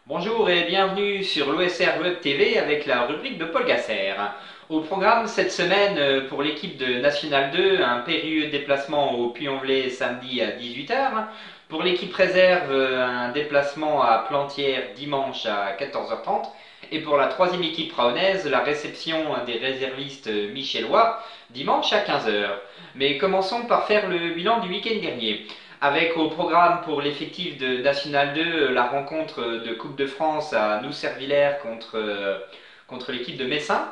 Bonjour et bienvenue sur l'OSR Web TV avec la rubrique de Paul Gasser. Au programme cette semaine pour l'équipe de National 2, un périlleux déplacement au Puy-en-Velay samedi à 18 h. Pour l'équipe réserve, un déplacement à Plantières dimanche à 14 h 30. Et pour la troisième équipe raonaise, la réception des réservistes michellois dimanche à 15 h. Mais commençons par faire le bilan du week-end dernier. Avec au programme pour l'effectif de National 2 la rencontre de Coupe de France à Nousservillers contre l'équipe de Messin.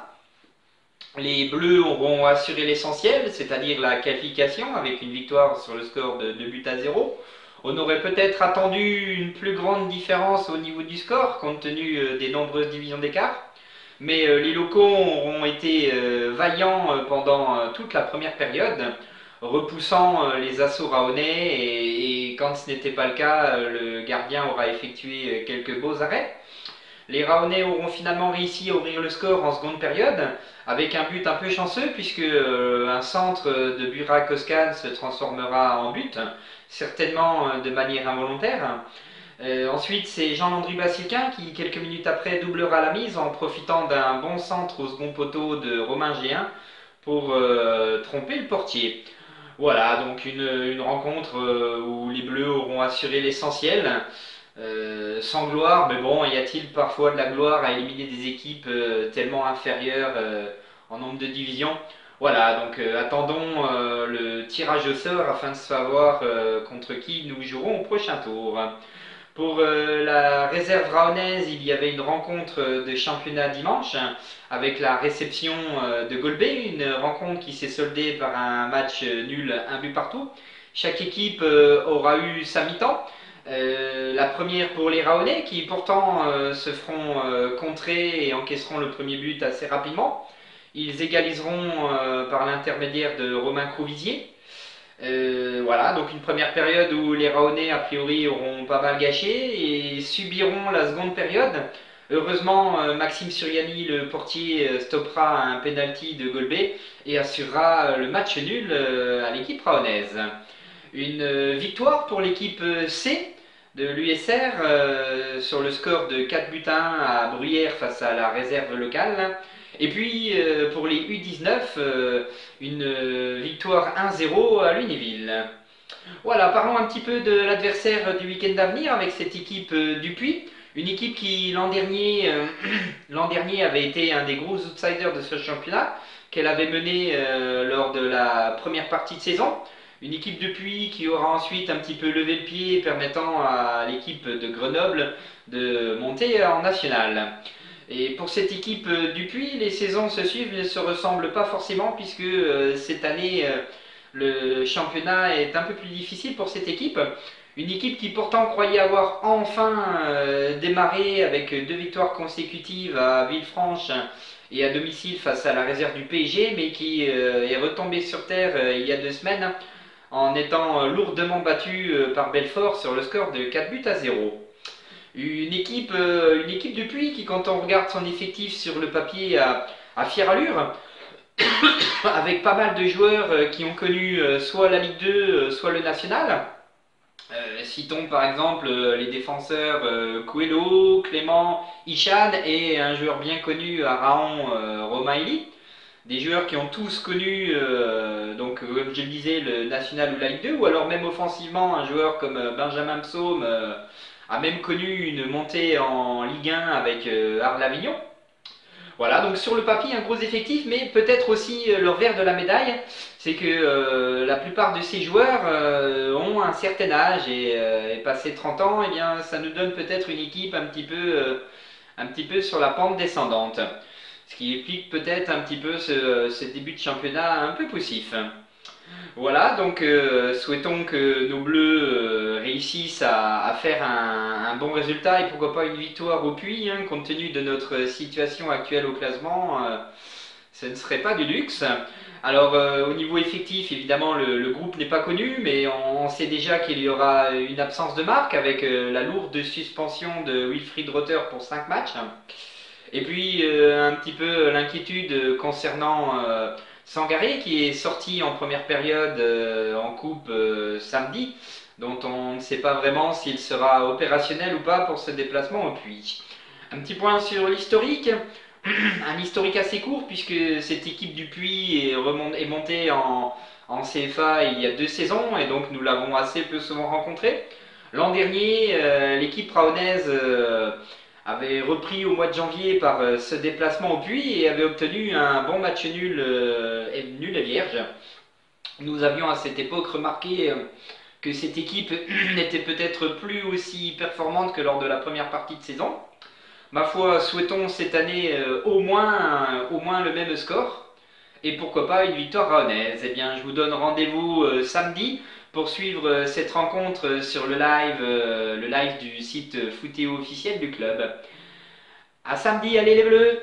Les Bleus auront assuré l'essentiel, c'est-à-dire la qualification avec une victoire sur le score de 2 buts à 0. On aurait peut-être attendu une plus grande différence au niveau du score compte tenu des nombreuses divisions d'écart. Mais les locaux auront été vaillants pendant toute la première période, repoussant les assauts raonais et quand ce n'était pas le cas, le gardien aura effectué quelques beaux arrêts. Les Raonais auront finalement réussi à ouvrir le score en seconde période avec un but un peu chanceux puisque un centre de Burak Özkan se transformera en but, certainement de manière involontaire. Ensuite, c'est Jean-Landry Bassilquin qui, quelques minutes après, doublera la mise en profitant d'un bon centre au second poteau de Romain Géin pour tromper le portier. Voilà, donc une rencontre où les Bleus auront assuré l'essentiel, sans gloire, mais bon, y a-t-il parfois de la gloire à éliminer des équipes tellement inférieures en nombre de divisions? Voilà, donc attendons le tirage au sort afin de savoir contre qui nous jouerons au prochain tour. Pour la réserve raonaise, il y avait une rencontre de championnat dimanche avec la réception de Golbet, une rencontre qui s'est soldée par un match nul, un but partout. Chaque équipe aura eu sa mi-temps. La première pour les Raonais qui pourtant se feront contrer et encaisseront le premier but assez rapidement. Ils égaliseront par l'intermédiaire de Romain Crouvisier. Voilà, donc une première période où les Raonais, a priori, auront pas mal gâché et subiront la seconde période. Heureusement, Maxime Suriani, le portier, stoppera un penalty de Golbet et assurera le match nul à l'équipe raonaise. Une victoire pour l'équipe C de l'USR sur le score de 4 buts à 1 à Bruyères face à la réserve locale. Et puis pour les U19, une victoire 1-0 à Lunéville. Voilà, parlons un petit peu de l'adversaire du week-end à venir avec cette équipe du Puy. Une équipe qui l'an dernier avait été un des gros outsiders de ce championnat, qu'elle avait mené lors de la première partie de saison. Une équipe de Puy qui aura ensuite un petit peu levé le pied, permettant à l'équipe de Grenoble de monter en national. Et pour cette équipe du Puy, les saisons se suivent ne se ressemblent pas forcément puisque cette année le championnat est un peu plus difficile pour cette équipe. Une équipe qui pourtant croyait avoir enfin démarré avec 2 victoires consécutives à Villefranche et à domicile face à la réserve du PSG, mais qui est retombée sur terre il y a 2 semaines en étant lourdement battue par Belfort sur le score de 4 buts à 0. Une équipe depuis qui, quand on regarde son effectif sur le papier, a fière allure, avec pas mal de joueurs qui ont connu soit la Ligue 2, soit le National. Citons par exemple les défenseurs Coelho, Clément, Ishan et un joueur bien connu à Raon, Romain Elie. Des joueurs qui ont tous connu, donc comme je le disais, le National ou la Ligue 2, ou alors même offensivement, un joueur comme Benjamin Psaume a même connu une montée en Ligue 1 avec Arles-Avignon. Voilà, donc sur le papier, un gros effectif, mais peut-être aussi le revers de la médaille, c'est que la plupart de ces joueurs ont un certain âge et passé 30 ans, eh bien, ça nous donne peut-être une équipe un petit peu sur la pente descendante. Ce qui explique peut-être un petit peu ce début de championnat un peu poussif. Voilà, donc souhaitons que nos Bleus réussissent à faire un bon résultat et pourquoi pas une victoire au Puy, hein, compte tenu de notre situation actuelle au classement, ce ne serait pas du luxe. Alors au niveau effectif, évidemment, le groupe n'est pas connu, mais on sait déjà qu'il y aura une absence de marque avec la lourde suspension de Wilfried Rother pour 5 matchs. Et puis un petit peu l'inquiétude concernant Sangaré qui est sorti en première période en coupe samedi dont on ne sait pas vraiment s'il sera opérationnel ou pas pour ce déplacement au Puy. Un petit point sur l'historique, un historique assez court puisque cette équipe du Puy est montée en CFA il y a 2 saisons et donc nous l'avons assez peu souvent rencontré. L'an dernier, l'équipe raonaise avait repris au mois de janvier par ce déplacement au Puy et avait obtenu un bon match nul, nul et vierge. Nous avions à cette époque remarqué que cette équipe n'était peut-être plus aussi performante que lors de la première partie de saison. Ma foi, souhaitons cette année au moins le même score. Et pourquoi pas une victoire raonaise. Eh bien, je vous donne rendez-vous samedi pour suivre cette rencontre sur le live du site Footéo officiel du club. À samedi, allez les bleus!